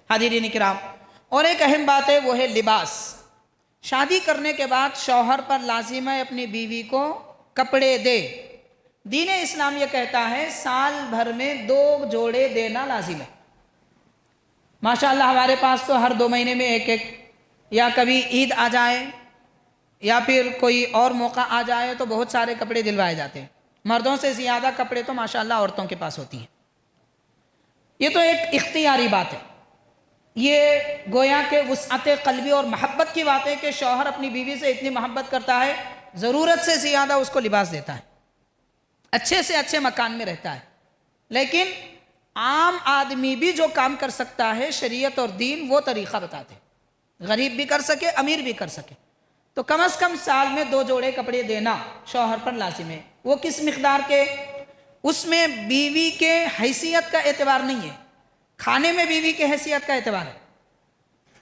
حاضرین کرام، اور ایک اہم بات ہے وہ ہے لباس۔ شادی کرنے کے بعد شوہر پر لازم ہے اپنی بیوی کو کپڑے دے۔ دین اسلام یہ کہتا ہے سال بھر میں 2 جوڑے دینا لازم ہے۔ ماشاءاللہ ہمارے پاس تو ہر 2 مہینے میں ایک یا کبھی عید آ جائے یا پھر کوئی اور موقع آ جائے تو بہت سارے کپڑے دلوائے جاتے ہیں۔ مردوں سے زیادہ کپڑے تو ماشاءاللہ عورتوں کے پاس ہوتی ہیں۔ یہ تو ایک اختیاری بات ہے، یہ گویا کہ وسعت قلبی اور محبت کی بات ہے کہ شوہر اپنی بیوی سے اتنی محبت کرتا ہے، ضرورت سے زیادہ اس کو لباس دیتا ہے، اچھے سے اچھے مکان میں رہتا ہے۔ لیکن عام آدمی بھی جو کام کر سکتا ہے شریعت اور دین وہ طریقہ بتاتے ہیں، غریب بھی کر سکے امیر بھی کر سکے، تو کم از کم سال میں 2 جوڑے کپڑے دینا شوہر پر لازم ہے۔ وہ کس مقدار کے؟ اس میں بیوی کے حیثیت کا اعتبار نہیں ہے، کھانے میں بیوی کے حیثیت کا اعتبار ہے،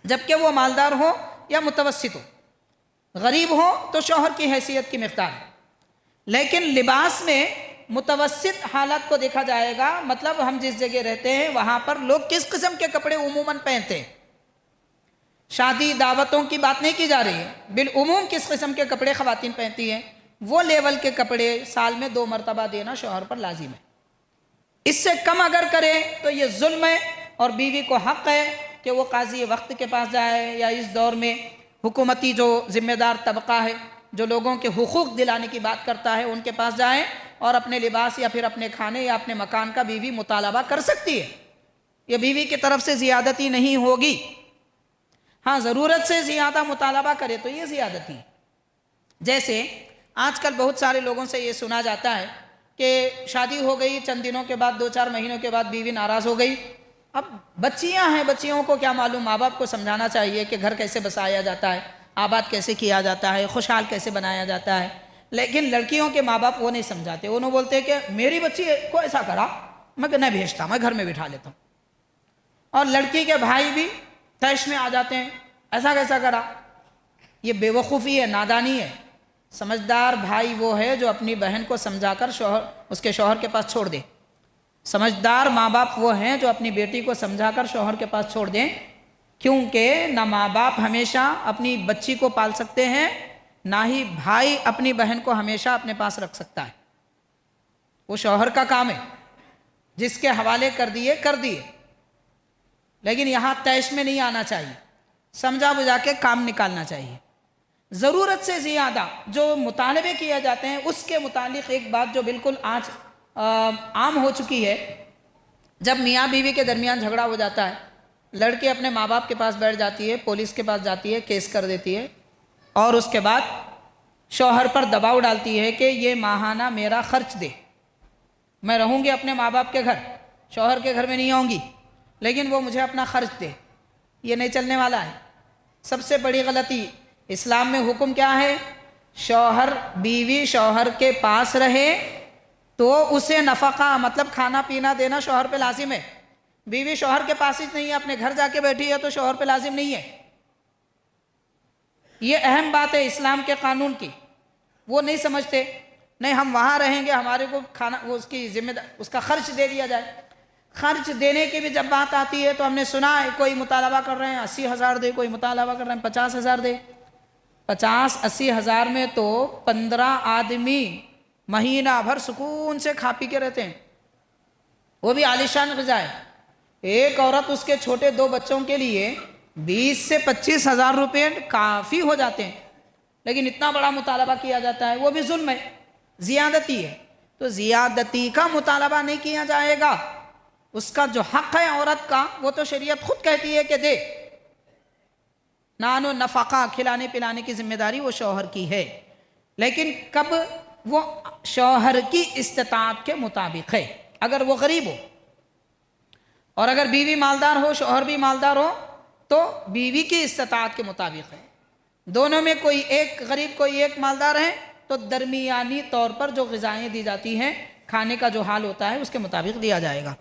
جبکہ وہ مالدار ہو یا متوسط ہو، غریب ہو تو شوہر کی حیثیت کی مقدار ہے۔ لیکن لباس میں متوسط حالت کو دیکھا جائے گا، مطلب ہم جس جگہ رہتے ہیں وہاں پر لوگ کس قسم کے کپڑے عموماً پہنتے ہیں۔ شادی دعوتوں کی بات نہیں کی جا رہی ہے، بالعموم کس قسم کے کپڑے خواتین پہنتی ہیں، وہ لیول کے کپڑے سال میں 2 مرتبہ دینا شوہر پر لازم ہے۔ اس سے کم اگر کرے تو یہ ظلم ہے، اور بیوی کو حق ہے کہ وہ قاضی وقت کے پاس جائے یا اس دور میں حکومتی جو ذمہ دار طبقہ ہے جو لوگوں کے حقوق دلانے کی بات کرتا ہے ان کے پاس جائیں اور اپنے لباس یا پھر اپنے کھانے یا اپنے مکان کا بیوی مطالبہ کر سکتی ہے۔ یہ بیوی کی طرف سے زیادتی نہیں ہوگی۔ ہاں ضرورت سے زیادہ مطالبہ کرے تو یہ زیادتی ہے۔ جیسے آج کل بہت سارے لوگوں سے یہ سنا جاتا ہے کہ شادی ہو گئی، چند دنوں کے بعد 2-4 مہینوں کے بعد بیوی ناراض ہو گئی۔ اب بچیاں ہیں، بچیوں کو کیا معلوم، ماں باپ کو سمجھانا چاہیے کہ گھر کیسے بسایا جاتا ہے، آباد کیسے کیا جاتا ہے، خوشحال کیسے بنایا جاتا ہے۔ لیکن لڑکیوں کے ماں باپ وہ نہیں سمجھاتے، انہوں بولتے ہیں کہ میری بچی کو ایسا کرا، میں نہیں بھیجتا، میں گھر میں بٹھا لیتا ہوں۔ اور لڑکی کے بھائی بھی طیش میں آ جاتے ہیں، ایسا کیسا کرا۔ یہ بے وقوفی ہے، نادانی ہے۔ سمجھدار بھائی وہ ہے جو اپنی بہن کو سمجھا کر اس کے شوہر کے پاس چھوڑ دے۔ سمجھدار ماں باپ وہ ہیں جو اپنی بیٹی کو سمجھا کر شوہر کے پاس چھوڑ دیں، کیونکہ نہ ماں باپ ہمیشہ اپنی بچی کو پال سکتے ہیں، نہ ہی بھائی اپنی بہن کو ہمیشہ اپنے پاس رکھ سکتا ہے۔ وہ شوہر کا کام ہے، جس کے حوالے کر دیے، لیکن یہاں طیش میں نہیں آنا چاہیے، سمجھا بجھا کے کام نکالنا چاہیے۔ ضرورت سے زیادہ جو مطالبے کیے جاتے ہیں اس کے متعلق ایک بات جو بالکل آج عام ہو چکی ہے، جب میاں بیوی کے درمیان جھگڑا ہو جاتا ہے، لڑکی اپنے ماں باپ کے پاس بیٹھ جاتی ہے، پولیس کے پاس جاتی ہے، کیس کر دیتی ہے، اور اس کے بعد شوہر پر دباؤ ڈالتی ہے کہ یہ ماہانہ میرا خرچ دے، میں رہوں گی اپنے ماں باپ کے گھر، شوہر کے گھر میں نہیں آؤں گی، لیکن وہ مجھے اپنا خرچ دے۔ یہ نہیں چلنے والا ہے۔ سب سے بڑی غلطی اسلام میں حکم کیا ہے؟ بیوی شوہر کے پاس رہے تو اسے نفقہ مطلب کھانا پینا دینا شوہر پہ لازم ہے۔ بیوی شوہر کے پاس ہی نہیں ہے، اپنے گھر جا کے بیٹھی ہے تو شوہر پہ لازم نہیں ہے۔ یہ اہم بات ہے اسلام کے قانون کی۔ وہ نہیں سمجھتے، نہیں ہم وہاں رہیں گے، ہمارے کو کھانا وہ اس کی ذمہ دار اس کا خرچ دے دیا جائے۔ خرچ دینے کی بھی جب بات آتی ہے تو ہم نے سنا ہے کوئی مطالبہ کر رہے ہیں 80,000 دے، کوئی مطالبہ کر رہے ہیں 50,000 دے۔ 50-80 ہزار میں تو 15 آدمی مہینہ بھر سکون سے کھا پی کے رہتے ہیں، وہ بھی عالیشان غذا ہے۔ ایک عورت اس کے چھوٹے 2 بچوں کے لیے 20 سے 25 ہزار روپے کافی ہو جاتے ہیں، لیکن اتنا بڑا مطالبہ کیا جاتا ہے، وہ بھی ظلم ہے، زیادتی ہے۔ تو زیادتی کا مطالبہ نہیں کیا جائے گا، اس کا جو حق ہے عورت کا وہ تو شریعت خود کہتی ہے کہ دے۔ نان و نفقہ کھلانے پلانے کی ذمہ داری وہ شوہر کی ہے، لیکن کب؟ وہ شوہر کی استطاعت کے مطابق ہے۔ اگر وہ غریب ہو اور اگر بیوی مالدار ہو، شوہر بھی مالدار ہو، تو بیوی کی استطاعت کے مطابق ہے۔ دونوں میں کوئی ایک غریب کوئی ایک مالدار ہے تو درمیانی طور پر جو غذائیں دی جاتی ہیں، کھانے کا جو حال ہوتا ہے اس کے مطابق دیا جائے گا۔